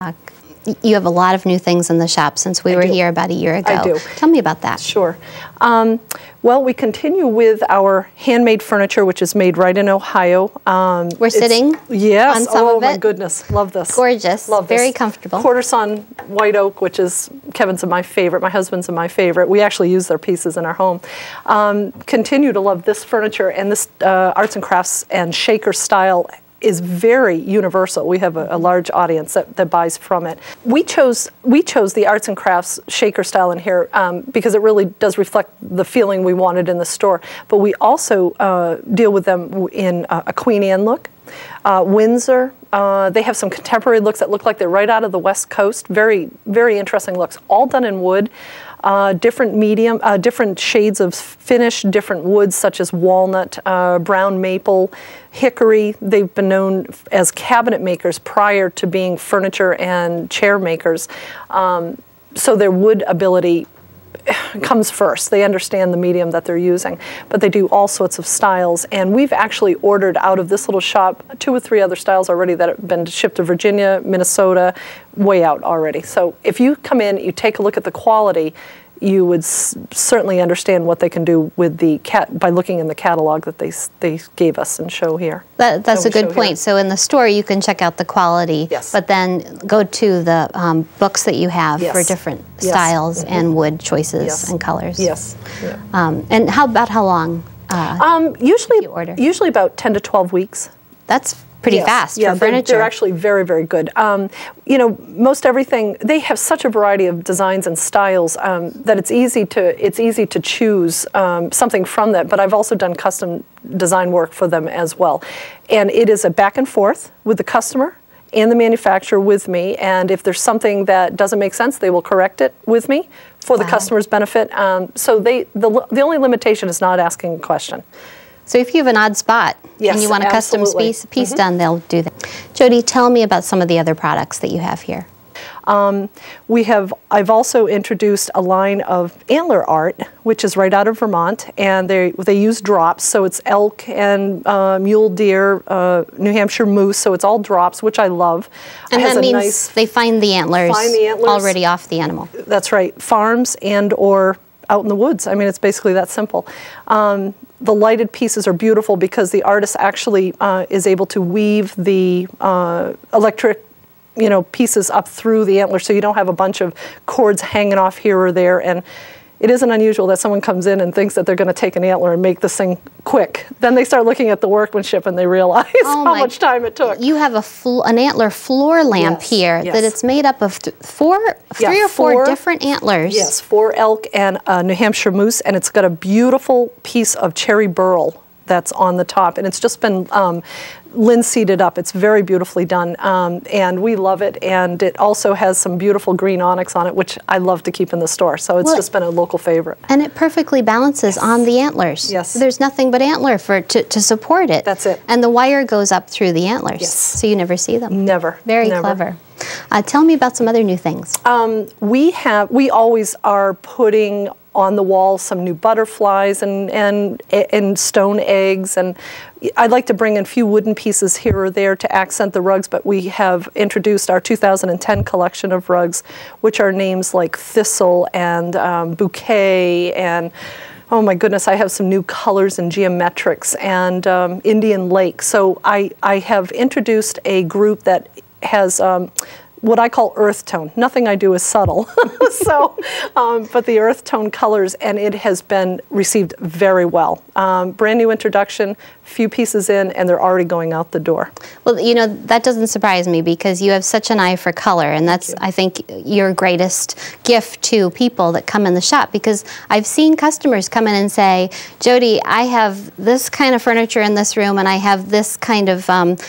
You have a lot of new things in the shop since we were here about a year ago. I do. Tell me about that. Sure. Well, we continue with our handmade furniture, which is made right in Ohio. We're sitting on some of it. Oh my goodness, love this. Gorgeous, love very this. comfortable. Quarter sawn white oak, which is Kevin's and my favorite, my husband's and my favorite. We actually use their pieces in our home. Continue to love this furniture, and this arts and crafts and shaker style is very universal. We have a large audience that buys from it. We chose the arts and crafts shaker style in here because it really does reflect the feeling we wanted in the store. But we also deal with them in a Queen Anne look, Windsor. They have some contemporary looks that look like they're right out of the West Coast. Very, very interesting looks, all done in wood. Different shades of finish, different woods such as walnut, brown maple, hickory. They've been known as cabinet makers prior to being furniture and chair makers. So their wood ability comes first. They understand the medium that they're using, but they do all sorts of styles. And we've actually ordered out of this little shop 2 or 3 other styles already that have been shipped to Virginia, Minnesota, way out already. So if you come in, you take a look at the quality, you would certainly understand what they can do with the by looking in the catalog that they gave us and show here. That's a good point. Here. So in the store you can check out the quality, yes, but then go to the books that you have, yes, for different, yes, styles, mm-hmm, and wood choices, yes, and colors. Yes. Yeah. And how long usually you order? Usually about 10 to 12 weeks. That's pretty, yes, fast, yeah, for furniture. They're actually very, very good. You know, most everything, they have such a variety of designs and styles that it's easy to choose something from that. But I've also done custom design work for them as well. And it is a back and forth with the customer and the manufacturer with me. And if there's something that doesn't make sense, they will correct it with me for the customer's benefit. So the only limitation is not asking a question. So if you have an odd spot, yes, and you want a custom piece, mm-hmm, done, they'll do that. Jodi, tell me about some of the other products that you have here. I've also introduced a line of antler art, which is right out of Vermont, and they use drops, so it's elk and mule deer, New Hampshire moose, so it's all drops, which I love. And that means they find the antlers already off the animal. That's right, farms and or out in the woods. I mean, it's basically that simple. The lighted pieces are beautiful because the artist actually is able to weave the electric, pieces up through the antler, so you don't have a bunch of cords hanging off here or there. And it isn't unusual that someone comes in and thinks that they're going to take an antler and make this thing quick. Then they start looking at the workmanship and they realize how much time it took. You have an antler floor lamp, yes, here, yes, that it's made up of three or four different antlers. Yes, 4 elk and a New Hampshire moose, and it's got a beautiful piece of cherry burl that's on the top, and it's just been linseeded up. It's very beautifully done, and we love it. And it also has some beautiful green onyx on it, which I love to keep in the store. So it's just been a local favorite. And it perfectly balances, yes, on the antlers. Yes. There's nothing but antler to support it. That's it. And the wire goes up through the antlers, yes, so you never see them. Never. Very never. Clever. Tell me about some other new things. We always are putting on the wall some new butterflies and stone eggs, and I'd like to bring in a few wooden pieces here or there to accent the rugs, but we have introduced our 2010 collection of rugs, which are names like Thistle and Bouquet, and oh my goodness, I have some new colors and geometrics and Indian Lake. So I have introduced a group that has what I call earth tone. Nothing I do is subtle. But the earth tone colors, and it has been received very well. Brand new introduction, few pieces in, and they're already going out the door. Well, that doesn't surprise me because you have such an eye for color, and that's, I think, your greatest gift to people that come in the shop, because I've seen customers come in and say, Jodi, I have this kind of furniture in this room, and I have this kind of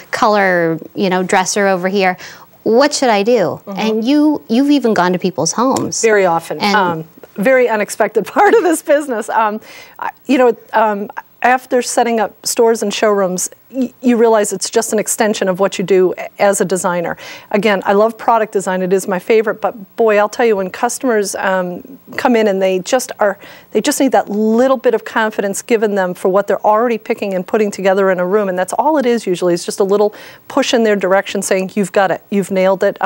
color, dresser over here. What should I do? Mm-hmm. And you've even gone to people's homes. Very often. Very unexpected part of this business. after setting up stores and showrooms, you realize it's just an extension of what you do as a designer. Again, I love product design. It is my favorite, but boy, I'll tell you, when customers come in and they just need that little bit of confidence given them for what they're already picking and putting together in a room, and that's all it is usually. It's just a little push in their direction saying, you've got it, you've nailed it,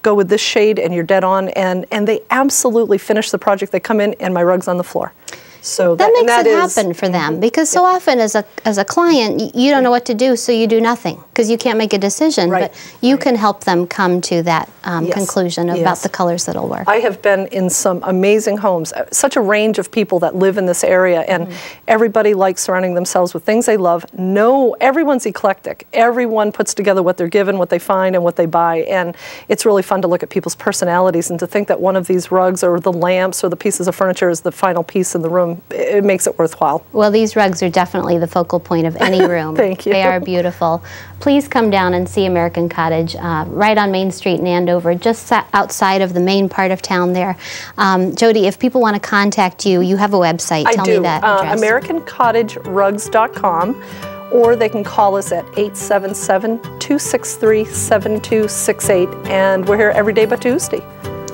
go with this shade and you're dead on, and they absolutely finish the project. They come in and my rug's on the floor. So that makes it happen for them, because so often as a client, you don't know what to do, so you do nothing because you can't make a decision. Right. But you can help them come to that conclusion about the colors that'll work. I have been in some amazing homes, such a range of people that live in this area, and everybody likes surrounding themselves with things they love. Everyone's eclectic. Everyone puts together what they're given, what they find, and what they buy, and it's really fun to look at people's personalities and to think that one of these rugs or the lamps or the pieces of furniture is the final piece in the room. It makes it worthwhile. Well, these rugs are definitely the focal point of any room. Thank you. They are beautiful. Please come down and see American Cottage right on Main Street in Andover, just outside of the main part of town there. Jodi, if people want to contact you, you have a website. Tell me that address. AmericanCottageRugs.com, or they can call us at 877-263-7268, and we're here every day but Tuesday.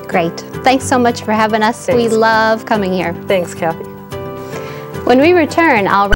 Great. Thanks so much for having us. Thanks. We love coming here. Thanks, Kathy. When we return, I'll